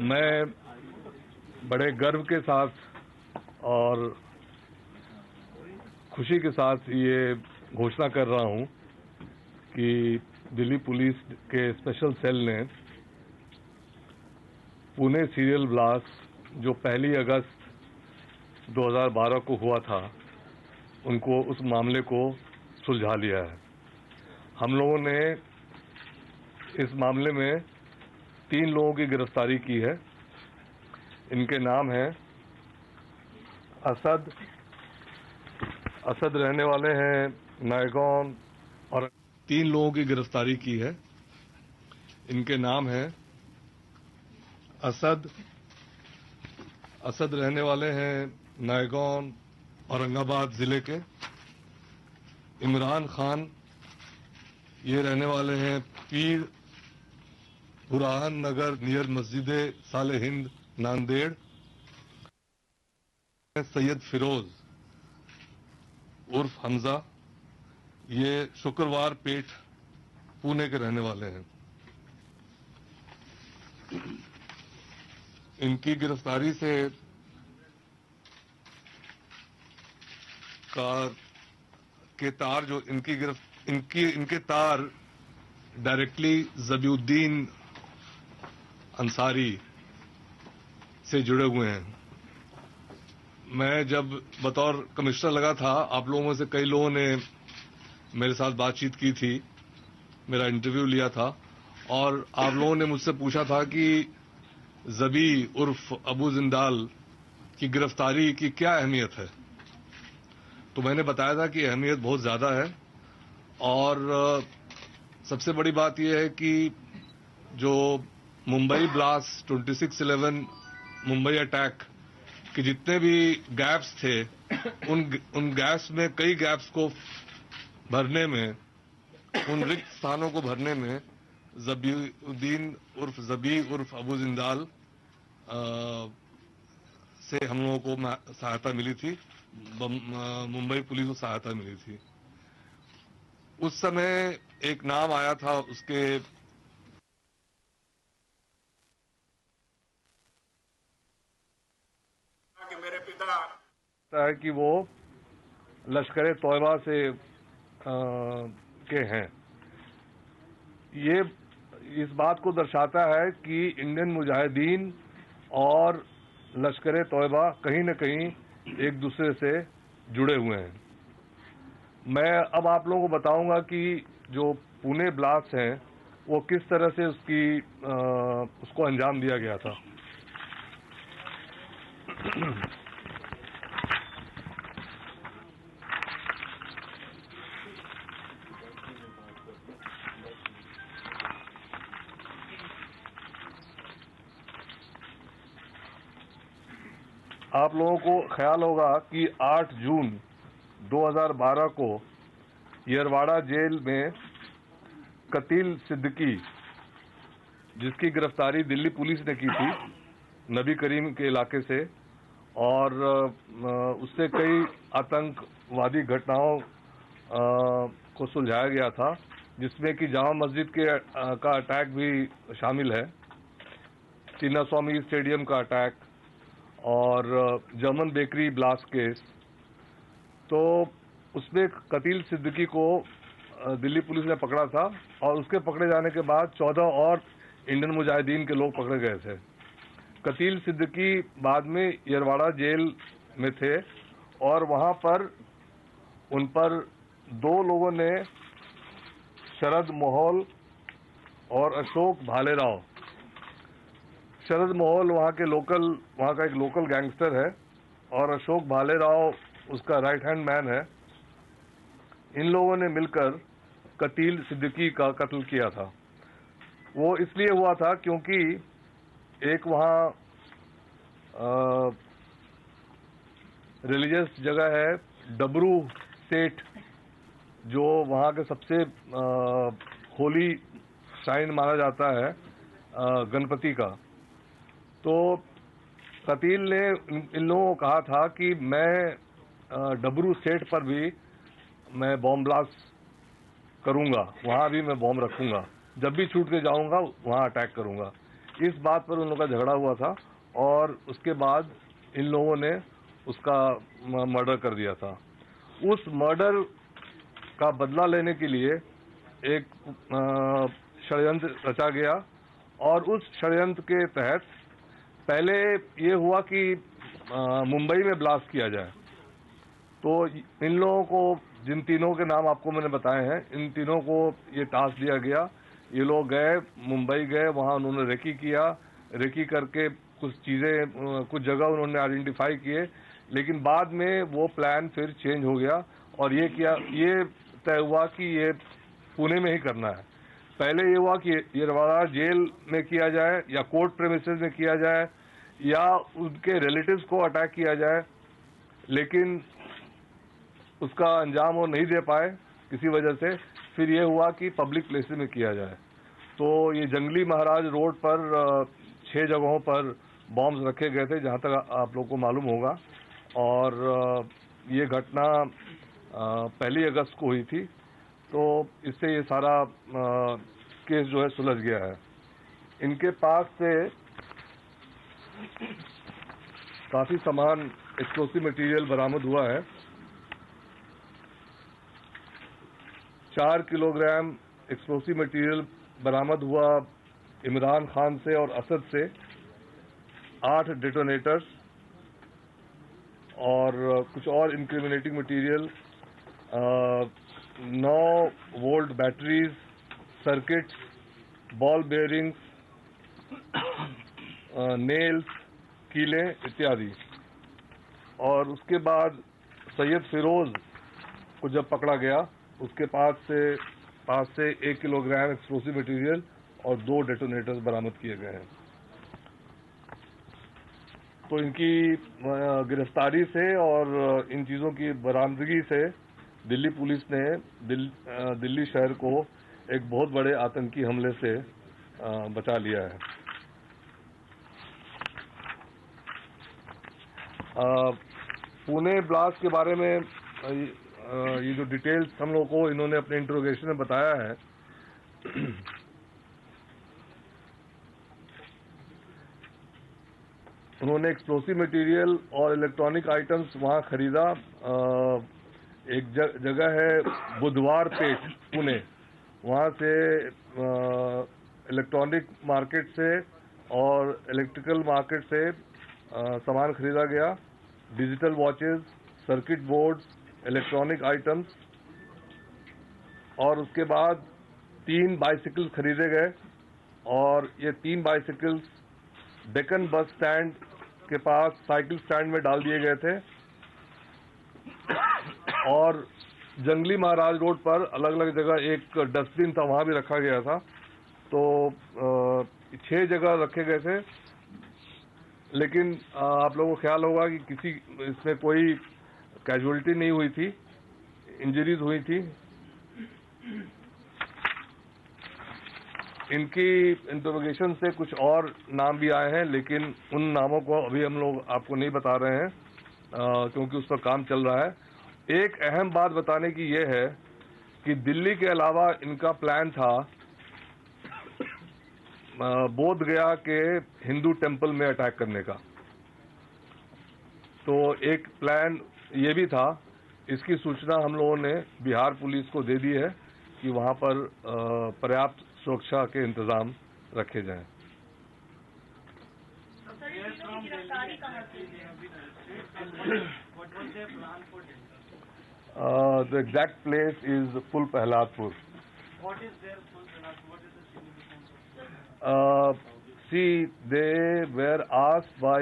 मैं बड़े गर्व के साथ और खुशी के साथ ये घोषणा कर रहा हूं कि दिल्ली पुलिस के स्पेशल सेल ने पुणे सीरियल ब्लास्ट जो 1 अगस्त 2012 को हुआ था, उनको उस मामले को सुलझा लिया है। हम लोगों ने इस मामले में 3 लोगों की गिरफ्तारी की है। इनके नाम हैं असद रहने वाले हैं नायगॉन, और 3 लोगों की गिरफ्तारी की है। इनके नाम हैं असद रहने वाले हैं नायगॉन औरंगाबाद जिले के। इमरान खान ये रहने वाले हैं पीर बुरहान नगर नियर मस्जिद साले हिंद नांदेड़। सैयद फिरोज उर्फ हमजा ये शुक्रवार पेट पुणे के रहने वाले हैं। इनकी गिरफ्तारी से के तार जो इनके तार डायरेक्टली ज़बीउद्दीन अंसारी से जुड़े हुए हैं। मैं जब बतौर कमिश्नर लगा था, आप लोगों में से कई लोगों ने मेरे साथ बातचीत की थी, मेरा इंटरव्यू लिया था, और आप लोगों ने मुझसे पूछा था कि ज़बी उर्फ अबू जिंदाल की गिरफ्तारी की क्या अहमियत है। तो मैंने बताया था कि अहमियत बहुत ज़्यादा है, और सबसे बड़ी बात यह है कि जो मुंबई ब्लास्ट 26/11 मुंबई अटैक के जितने भी गैप्स थे, उन गैप्स में कई गैप्स को भरने में, उन रिक्त स्थानों को भरने में ज़बीउद्दीन उर्फ ज़बी उर्फ अबू जिंदाल से हम लोगों को सहायता मिली थी, मुंबई पुलिस को सहायता मिली थी। उस समय एक नाम आया था उसके कि मेरे पिता है कि वो लश्कर तौयबा से के हैं। ये इस बात को दर्शाता है कि इंडियन मुजाहिदीन और लश्कर तौयबा कहीं न कहीं एक दूसरे से जुड़े हुए हैं। मैं अब आप लोगों को बताऊंगा कि जो पुणे ब्लास्ट है वो किस तरह से उसको अंजाम दिया गया था। आप लोगों को ख्याल होगा कि 8 जून 2012 को यरवाड़ा जेल में कतील सिद्दीकी, जिसकी गिरफ्तारी दिल्ली पुलिस ने की थी नबी करीम के इलाके से, और उससे कई आतंकवादी घटनाओं को सुलझाया गया था, जिसमें कि जामा मस्जिद का अटैक भी शामिल है, चिन्नास्वामी स्टेडियम का अटैक और जर्मन बेकरी ब्लास्ट केस। तो उसमें कतील सिद्दीकी को दिल्ली पुलिस ने पकड़ा था, और उसके पकड़े जाने के बाद 14 और इंडियन मुजाहिदीन के लोग पकड़े गए थे। कतील सिद्दीकी बाद में यरवाड़ा जेल में थे, और वहां पर उन पर 2 लोगों ने, शरद मोहोल और अशोक भालेराव, शरद मोहोल वहाँ का एक लोकल गैंगस्टर है, और अशोक भालेराव उसका राइट हैंड मैन है। इन लोगों ने मिलकर कतील सिद्दीकी का कत्ल किया था। वो इसलिए हुआ था क्योंकि एक वहाँ रिलीजियस जगह है डबरू सेठ, जो वहाँ के सबसे होली शाइन माना जाता है गणपति का। तो कतील ने इन लोगों को कहा था कि मैं डबरू सेठ पर भी मैं बॉम्ब ब्लास्ट करूंगा, वहां भी मैं बॉम्ब रखूंगा, जब भी छूट के जाऊंगा वहां अटैक करूंगा। इस बात पर उन लोगों का झगड़ा हुआ था और उसके बाद इन लोगों ने उसका मर्डर कर दिया था। उस मर्डर का बदला लेने के लिए एक षड्यंत्र रचा गया और उस षड्यंत्र के तहत पहले ये हुआ कि मुंबई में ब्लास्ट किया जाए। तो इन लोगों को, जिन तीनों के नाम आपको मैंने बताए हैं, इन तीनों को ये टास्क दिया गया। ये लोग गए, मुंबई गए, वहाँ उन्होंने रेकी किया, रेकी करके कुछ चीज़ें, कुछ जगह उन्होंने आइडेंटिफाई किए, लेकिन बाद में वो प्लान फिर चेंज हो गया और ये तय हुआ कि ये पुणे में ही करना है। पहले ये हुआ कि येरवाड़ा जेल में किया जाए या कोर्ट प्रेमिसेस में किया जाए या उनके रिलेटिव्स को अटैक किया जाए, लेकिन उसका अंजाम वो नहीं दे पाए किसी वजह से। फिर ये हुआ कि पब्लिक प्लेसेस में किया जाए। तो ये जंगली महाराज रोड पर 6 जगहों पर बॉम्ब्स रखे गए थे, जहाँ तक आप लोगों को मालूम होगा। और ये घटना 1 अगस्त को हुई थी। तो इससे ये सारा केस जो है सुलझ गया है। इनके पास से काफ़ी सामान, एक्सप्लोसिव मटेरियल बरामद हुआ है। 4 किलोग्राम एक्सप्लोसिव मटेरियल बरामद हुआ इमरान खान से और असद से, 8 डेटोनेटर्स और कुछ और incriminating material, 9 volt batteries, circuits, ball bearings, nails, कीलें इत्यादि। और उसके बाद सैयद फिरोज को जब पकड़ा गया, उसके पास से 1 किलोग्राम एक्सप्लोसिव मटेरियल और 2 डेटोनेटर्स बरामद किए गए हैं। तो इनकी गिरफ्तारी से और इन चीज़ों की बरामदगी से दिल्ली पुलिस ने दिल्ली शहर को एक बहुत बड़े आतंकी हमले से बचा लिया है। पुणे ब्लास्ट के बारे में ये जो डिटेल्स हम लोगों को इन्होंने अपने इंट्रोगेशन में बताया है, उन्होंने एक्सप्लोसिव मटेरियल और इलेक्ट्रॉनिक आइटम्स वहाँ खरीदा। एक जगह है बुधवार पेट, पुणे, वहाँ से इलेक्ट्रॉनिक मार्केट से और इलेक्ट्रिकल मार्केट से सामान खरीदा गया। Digital watches, circuit boards, electronic items, और उसके बाद 3 बाइसिकल खरीदे गए। और ये 3 बाइसिकल्स डेक्कन बस स्टैंड के पास साइकिल स्टैंड में डाल दिए गए थे और जंगली महाराज रोड पर अलग अलग जगह एक डस्टबिन था, वहाँ भी रखा गया था। तो 6 जगह रखे गए थे। लेकिन आप लोगों को ख्याल होगा कि इसमें कोई कैजुअलिटी नहीं हुई थी, इंजरीज हुई थी। इनकी इंटरोगेशन से कुछ और नाम भी आए हैं, लेकिन उन नामों को अभी हम लोग आपको नहीं बता रहे हैं क्योंकि उस पर काम चल रहा है। एक अहम बात बताने की ये है कि दिल्ली के अलावा इनका प्लान था बोध गया के हिंदू टेम्पल में अटैक करने का। तो एक प्लान ये भी था। इसकी सूचना हम लोगों ने बिहार पुलिस को दे दी है कि वहाँ पर पर्याप्त सुरक्षा के इंतजाम रखे जाएं। The exact place is Pul Pahladpur. What is their Pul Pahladpur? What is the significance? See, they were asked by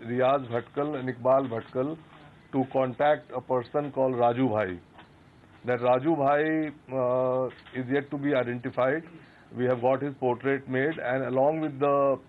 Riyaz Bhatkal and Iqbal Bhatkal to contact a person called Raju Bhai. That Raju Bhai is yet to be identified. We have got his portrait made, and along with the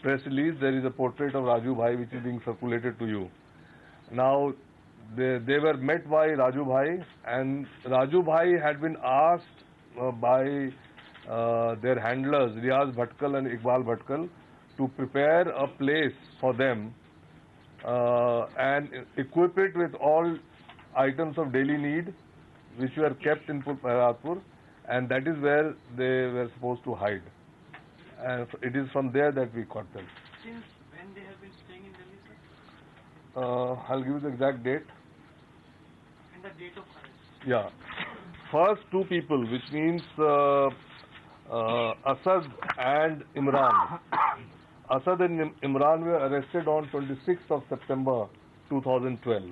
press release, there is a portrait of Raju Bhai which is being circulated to you. Now, they were met by Raju Bhai, and Raju Bhai had been asked by their handlers, Riyaz Bhatkal and Iqbal Bhatkal, to prepare a place for them and equip it with all items of daily need which were kept in Pul Pahladpur, and that is where they were supposed to hide. It is from there that we caught them. Since when they have been staying in Delhi, sir? I'll give you the exact date. And the date of arrest? Yeah. First two people, which means Asad and Imran. Asad and Imran were arrested on 26th of September 2012.